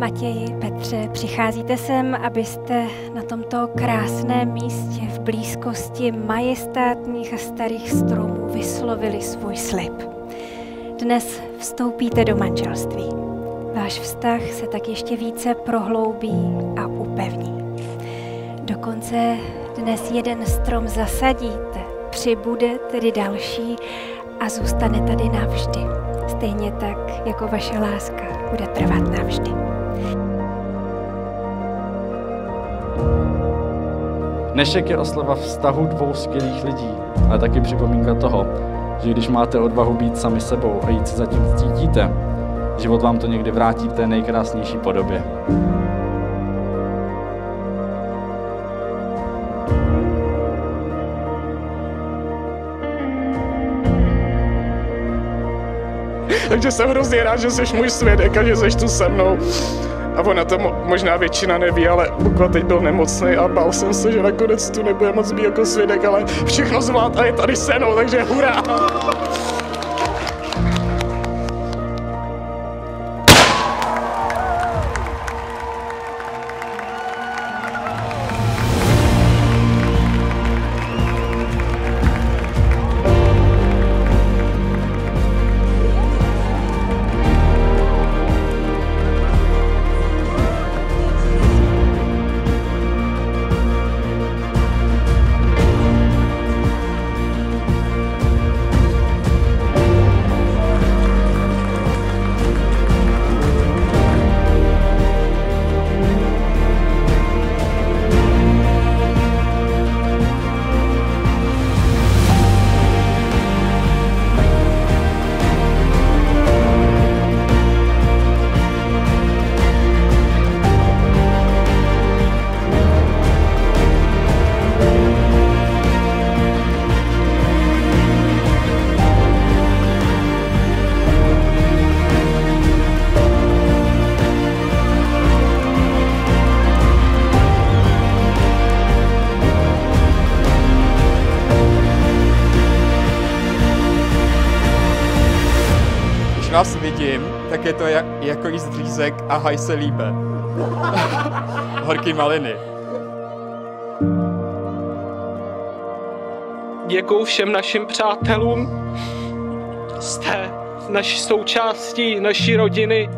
Matěji, Petře, přicházíte sem, abyste na tomto krásném místě v blízkosti majestátních a starých stromů vyslovili svůj slib. Dnes vstoupíte do manželství. Váš vztah se tak ještě více prohloubí a upevní. Dokonce dnes jeden strom zasadíte, přibude tedy další a zůstane tady navždy. Stejně tak, jako vaše láska bude trvat navždy. Dnešek je oslava vztahu dvou skvělých lidí, ale taky připomínka toho, že když máte odvahu být sami sebou a jít se za tím cítíte, život vám to někdy vrátí v té nejkrásnější podobě. Takže jsem hrozně rád, že jsi můj svědek a že jsi tu se mnou. A ona to možná většina neví, ale Bukva teď byl nemocný a bál jsem se, že nakonec tu nebude moc být jako svědek, ale všechno zvlád a je tady se mnou, takže hurá! Vás vidím, tak je to jako jíst řízek a haj se líbe. Horký maliny. Děkuju všem našim přátelům. Jste naší součástí naší rodiny.